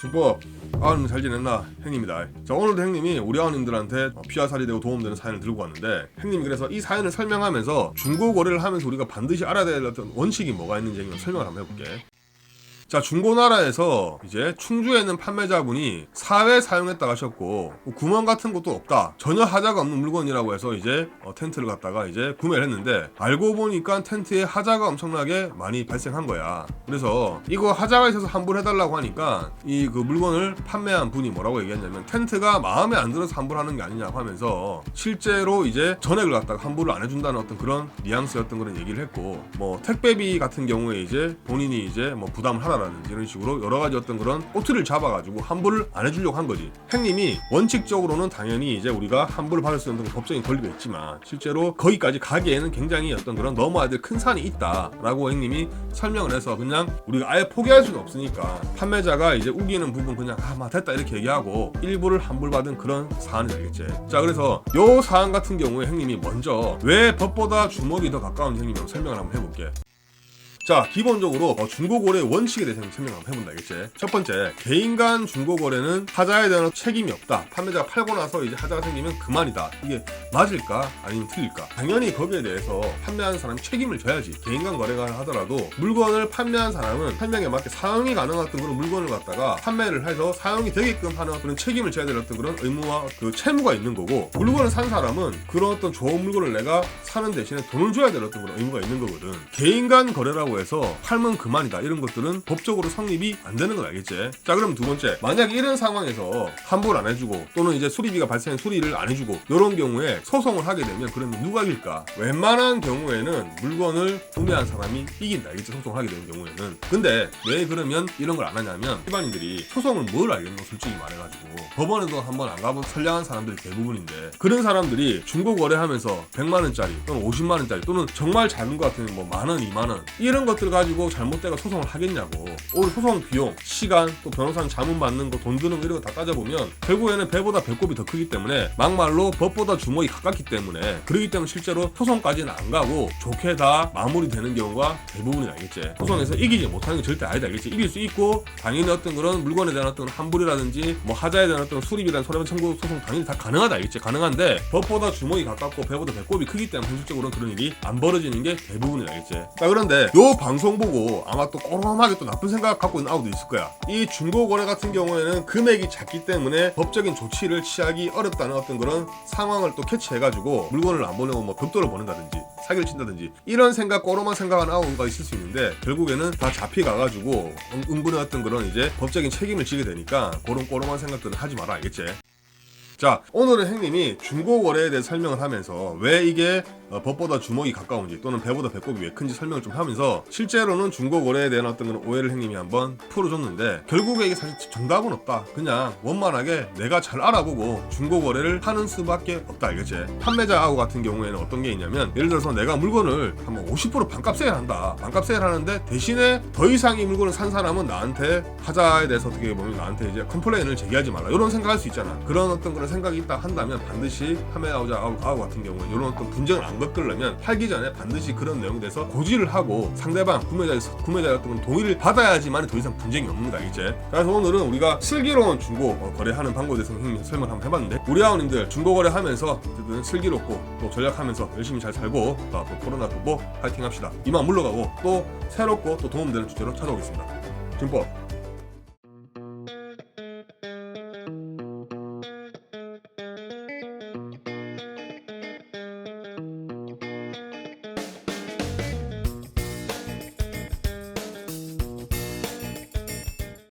준법 아우님 잘 지냈나? 형님이다. 자, 오늘도 형님이 우리 아우님들한테 피와 살이 되고 도움되는 사연을 들고 왔는데, 형님이 그래서 이 사연을 설명하면서 중고 거래를 하면서 우리가 반드시 알아야 될 어떤 원칙이 뭐가 있는지 설명을 한번 해볼게. 자, 중고나라에서 이제 충주에 있는 판매자분이 4회 사용했다 하셨고 구멍 같은 것도 없다, 전혀 하자가 없는 물건이라고 해서 이제 텐트를 갖다가 이제 구매를 했는데, 알고 보니까 텐트에 하자가 엄청나게 많이 발생한 거야. 그래서 이거 하자가 있어서 환불해달라고 하니까 이 그 물건을 판매한 분이 뭐라고 얘기했냐면, 텐트가 마음에 안 들어서 환불하는 게 아니냐고 하면서 실제로 이제 전액을 갖다가 환불을 안 해준다는 어떤 그런 뉘앙스였던 그런 얘기를 했고, 뭐 택배비 같은 경우에 이제 본인이 이제 뭐 부담을 하라 라든지 이런 식으로 여러 가지 어떤 그런 꼬투리를 잡아가지고 환불을 안 해주려고 한 거지. 형님이 원칙적으로는 당연히 이제 우리가 환불을 받을 수 있는 법적인 권리가 있지만, 실제로 거기까지 가기에는 굉장히 어떤 그런 넘어야 될 큰 산이 있다라고 형님이 설명을 해서, 그냥 우리가 아예 포기할 수는 없으니까 판매자가 이제 우기는 부분 그냥 됐다 이렇게 얘기하고 일부를 환불받은 그런 사안이 되겠지. 자, 그래서 요 사안 같은 경우에 형님이 먼저 왜 법보다 주먹이 더 가까운 형님이라고 설명을 한번 해볼게. 자, 기본적으로 중고거래의 원칙에 대해서 설명 한번 해본다, 알겠지? 첫 번째, 개인 간 중고거래는 하자에 대한 책임이 없다. 판매자가 팔고 나서 이제 하자가 생기면 그만이다. 이게 맞을까? 아니면 틀릴까? 당연히 거기에 대해서 판매하는 사람이 책임을 져야지. 개인 간 거래가 하더라도 물건을 판매한 사람은 판매에 맞게 사용이 가능한 어떤 그런 물건을 갖다가 판매를 해서 사용이 되게끔 하는 그런 책임을 져야 될 어떤 그런 의무와 그 채무가 있는 거고, 물건을 산 사람은 그런 어떤 좋은 물건을 내가 사는 대신에 돈을 줘야 될 어떤 그런 의무가 있는 거거든. 개인 간 거래라고 해서 팔면 그만이다, 이런 것들은 법적으로 성립이 안 되는 건 알겠지? 자, 그럼 두 번째, 만약 이런 상황에서 환불 안 해주고 또는 이제 수리비가 발생한 수리를 안 해주고 이런 경우에 소송을 하게 되면 그러면 누가 이길까? 웬만한 경우에는 물건을 구매한 사람이 이긴다, 알겠지? 소송을 하게 되는 경우에는. 근데 왜 그러면 이런 걸 안 하냐면, 일반인들이 소송을 뭘 알겠노, 솔직히 말해가지고. 법원에도 한번 안 가본 선량한 사람들이 대부분인데, 그런 사람들이 중고 거래하면서 100만원짜리 또는 50만원짜리 또는 정말 작은 것 같은 뭐 만원, 2만원 이런 것들 가지고 잘못되고 소송을 하겠냐고. 오히려 소송 비용, 시간, 또 변호사 자문 받는 거, 돈 드는 거 이런 거 다 따져보면 결국에는 배보다 배꼽이 더 크기 때문에, 막말로 법보다 주먹이 가깝기 때문에, 그러기 때문에 실제로 소송까지는 안 가고 좋게 다 마무리되는 경우가 대부분이 알겠지? 소송에서 이기지 못하는 게 절대 아니다, 알겠지? 이길 수 있고 당연히 어떤 그런 물건에 대한 어떤 환불이라든지 뭐 하자에 대한 어떤 수리비라는 손해배상 청구 소송 당연히 다 가능하다, 알겠지? 가능한데 법보다 주먹이 가깝고 배보다 배꼽이 크기 때문에 현실적으로는 그런 일이 안 벌어지는 게 대부분이 알겠지? 자, 그런데 요 방송 보고 아마 또 꼬롬하게 또 나쁜 생각 갖고 있는 아우도 있을 거야. 이 중고 거래 같은 경우에는 금액이 작기 때문에 법적인 조치를 취하기 어렵다는 어떤 그런 상황을 또 캐치해가지고 물건을 안 보내고 뭐 벽돌을 보낸다든지 사기를 친다든지 이런 생각, 꼬롬한 생각한 아우가 있을 수 있는데, 결국에는 다 잡혀가가지고 은근의 어떤 그런 이제 법적인 책임을 지게 되니까 그런 꼬롬한 생각들은 하지 마라, 알겠지? 자, 오늘은 형님이 중고 거래에 대해 설명을 하면서 왜 이게 법보다 주먹이 가까운지 또는 배보다 배꼽이 왜 큰지 설명을 좀 하면서, 실제로는 중고 거래에 대한 어떤 그런 오해를 형님이 한번 풀어줬는데, 결국에 이게 사실 정답은 없다. 그냥 원만하게 내가 잘 알아보고 중고 거래를 하는 수밖에 없다, 알겠지? 판매자하고 같은 경우에는 어떤 게 있냐면, 예를 들어서 내가 물건을 한번 50% 반값 세일한다. 반값 세일하는데 대신에 더 이상 이 물건을 산 사람은 나한테 하자에 대해서 어떻게 보면 나한테 이제 컴플레인을 제기하지 말라, 이런 생각할 수 있잖아. 그런 어떤 그런 생각이 있다 한다면 반드시 판매자하고 같은 경우에 이런 어떤 분쟁을 안 겪으려면 팔기 전에 반드시 그런 내용에 대해서 고지를 하고 상대방 구매자의 어떤 동의를 받아야지만 더 이상 분쟁이 없는 거 알겠지? 그래서 오늘은 우리가 슬기로운 중고 거래하는 방법에 대해서 형님 설명을 한번 해봤는데, 우리 아우님들 중고 거래하면서 어쨌든 슬기롭고 또 전략하면서 열심히 잘 살고 또 코로나 극복 파이팅 합시다. 이만 물러가고 또 새롭고 또 도움되는 주제로 찾아오겠습니다. 준법